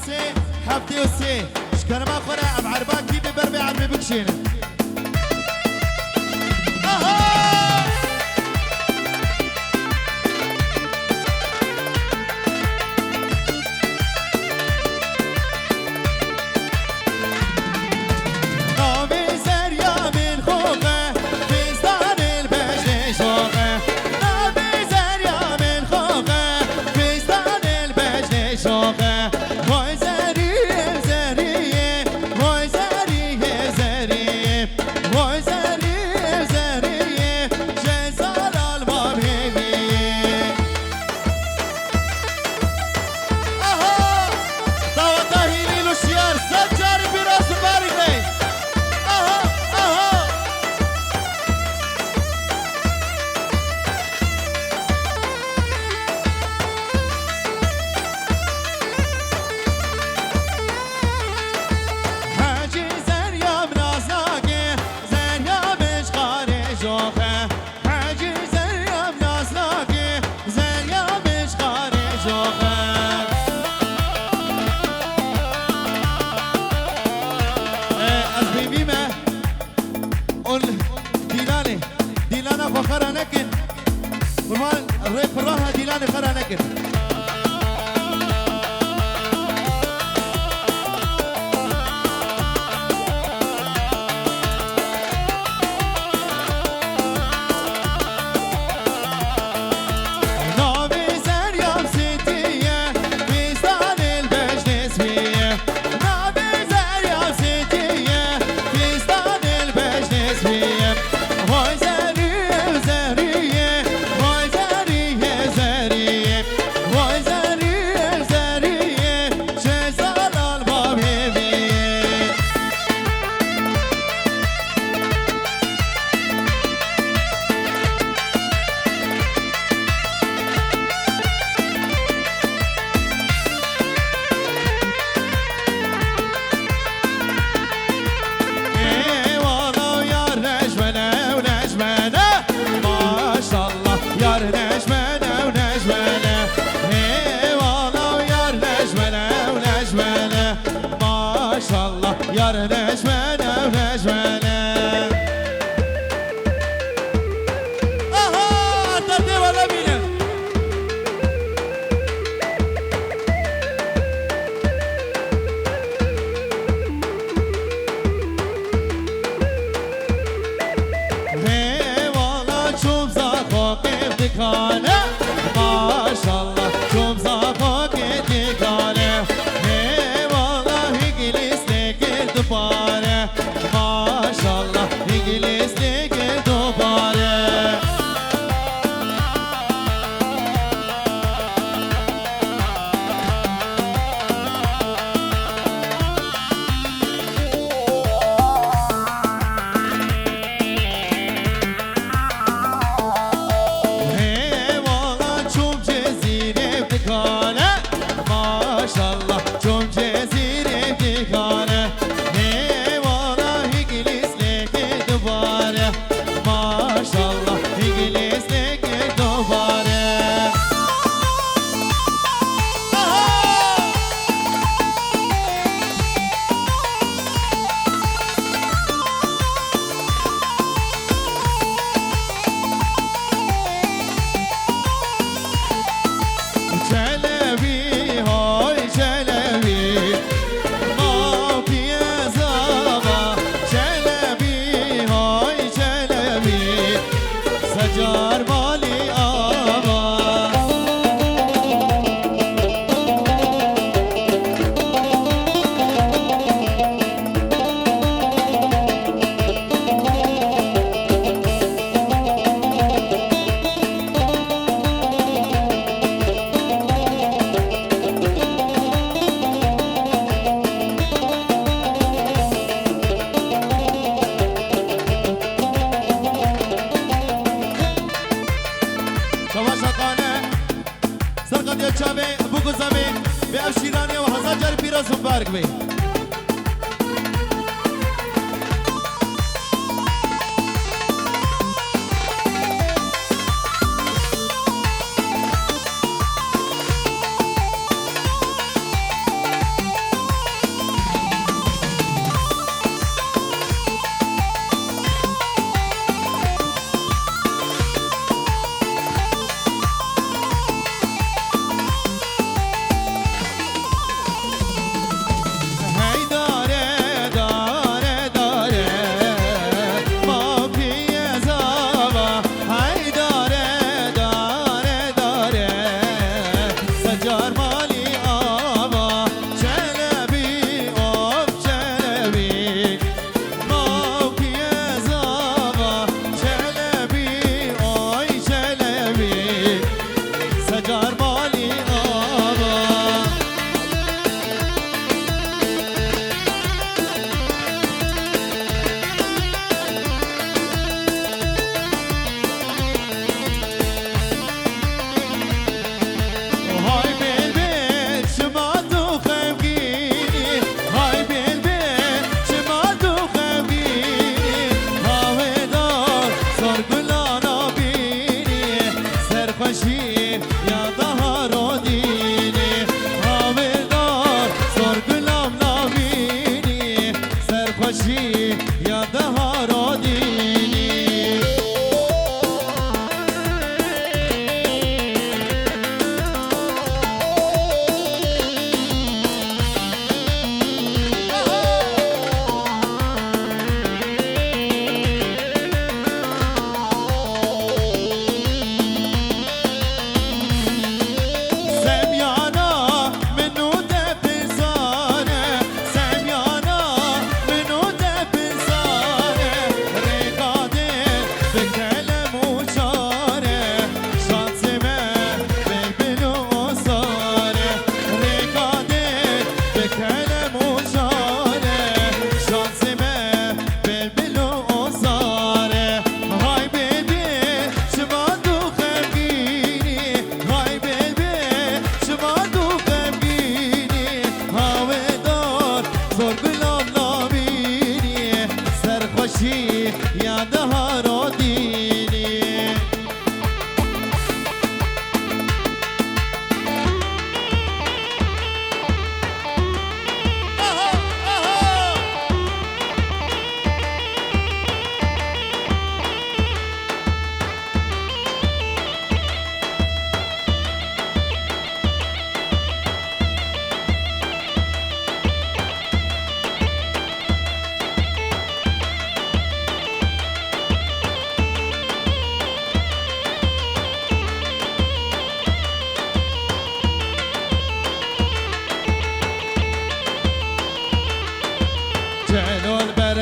سي حفتي وسي شكرا ما خورا ام عرباكي ببربي عربي بكشين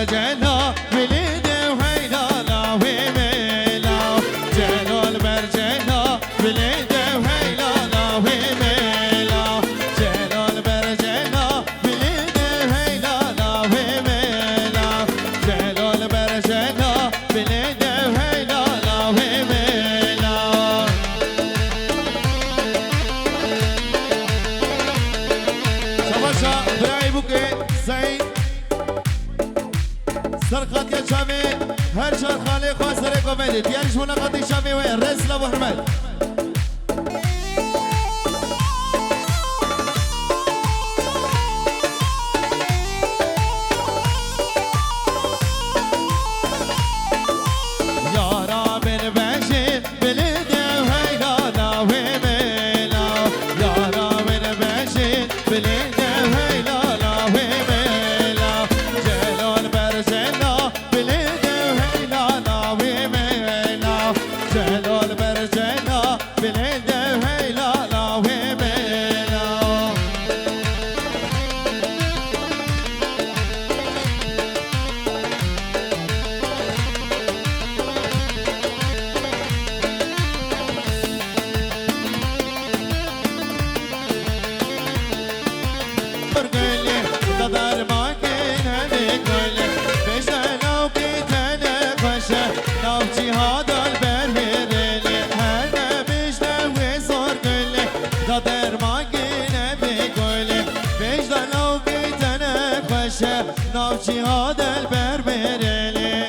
برجنا بليده وهيلا لا ويميلا جلال برجنا بليده وهيلا لا ويميلا جلال برجنا بليده وهيلا لا ويميلا جلال برجنا بليده وهيلا لا ويميلا شباشا براي بوكي سعيد سرقات يا شامي هر شهر خالي خواصر كوميدي ديالش مناقضي شامي وين رسل ابو حمد يارا بن بشير بلده وهيلا لا ويميلا يارا بن بشير بلده وهيلا لا ويميلا جلال برجنا بلده وهيلا لا ويميلا جلال برجنا بلده وهيلا لا ويميلا برقلي تدار ماكين هذيك قلي بيشنا لو كنت انا خشه نوتي هذا البرهرلي هذا بيشنا وصار قلي تدار ماكين هذيك قلي بيشنا لو كنت انا خشه نوتي هذا البرهرلي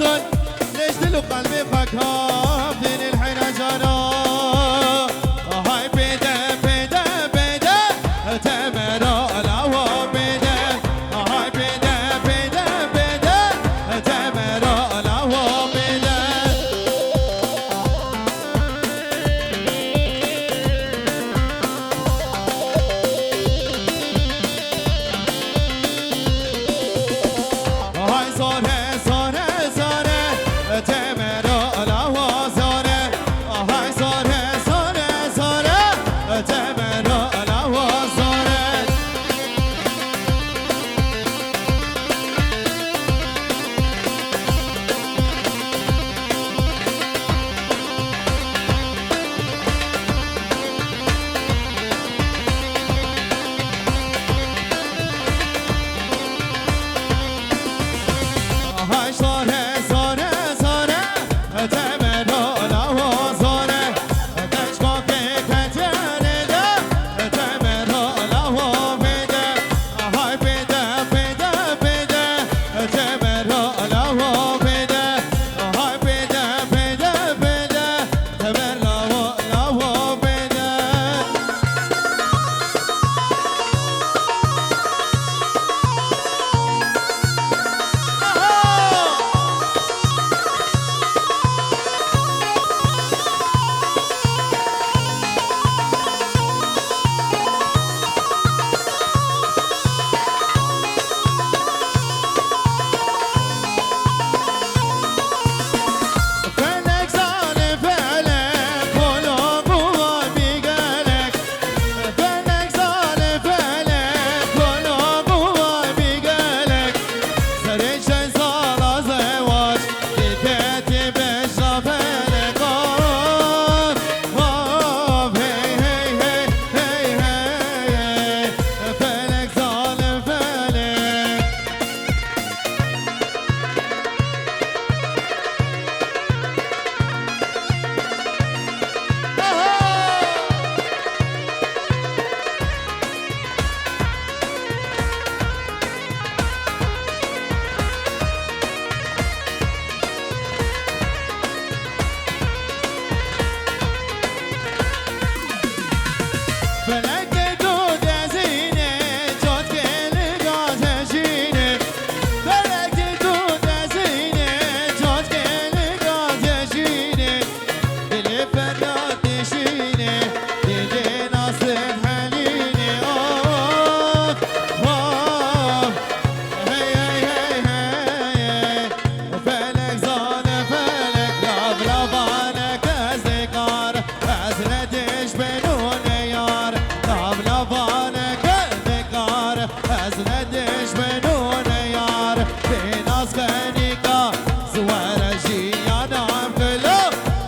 وصل ليش دلو قلبي فكها دين الحين جانا هاي بيدا بيدا بيدا تمرا الهوا بيدا هاي بيدا بيدا بيدا تمرا الهوا بيدا هاي زاره زاره زاره تمرا الهوا زاره هاي زاره زاره زاره تمرا الهوا زاره هاي زاره زاره زاره تمرا الهوا زاره دشکا که کجره ده تمرا الهوا بده هاي بده بده بده تمرا الهوا بده هاي بده بده بده تمرا الهوا بده فلك ظالم فلك قلوب وبيقلك فلك ظالم فلك قلوب وبيقلك سريش صار زواج لكاتب الشفلك هي هي هي هي هي فلك ظالم فلك فلك دود زينة جوت كل قازشينة فلك دود زينة جوت كل قازشينة دل فلات تشينة دل ناصر حلينة أوف أوف هي هي هي فلك زال فلك لاب لابانك أزدقار أزلتش بنون يار لاب لابانك أزدقار أزلتش بنون يار في ناس غنيكا زوار جيانا كلو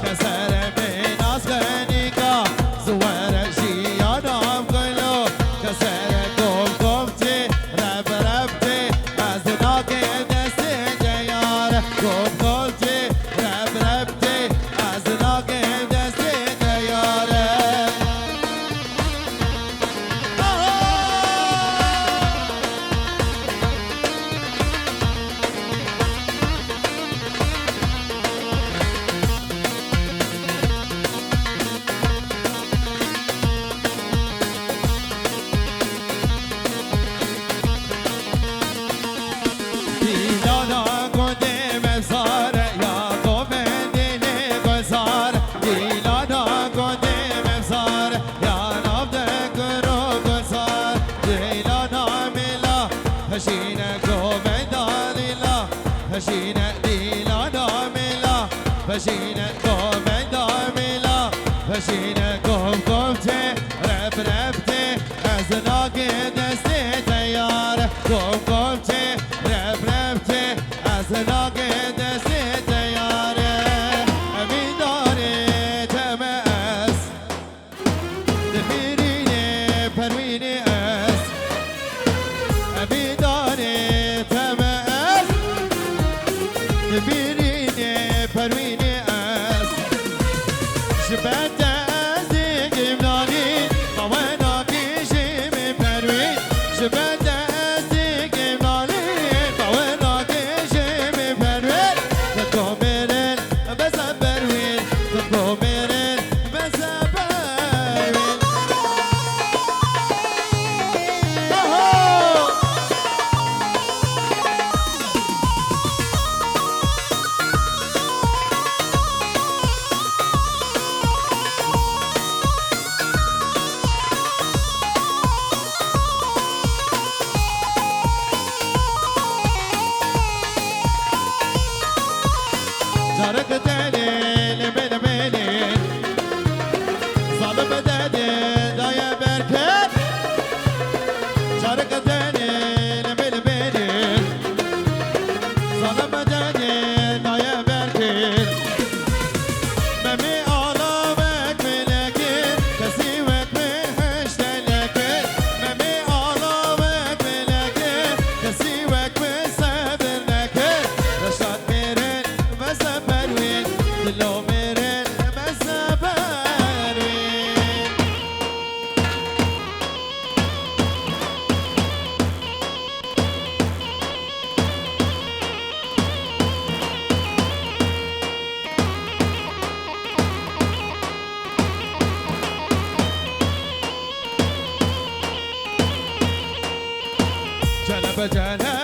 كسر في ناس غنيكا زوار جيانا كلو كسر كوم كومتي رب ربتي أزناك دستي جيار كوم كومتي رب ربتي أزناك دستي جيار دیلانا گنده مزار یا گومندی گزار دیلانا گنده مزار یا نبض کرو گزار دیلانا میلا هشین گومندالیلا هشین دیلانا میلا هشین گومندالیلا هشین گوم گومته رب ربته از ناگه دسته تیار گوم گومته رب ربته از ناگه دسته تیار امین داره تماس دفیرینه پروینه اس امین داره تماس دفیرینه پروینه اس شبت از گمنانی قوانا کشیم پروین شبت از گمنانی قوانا کشیم پروین بجانه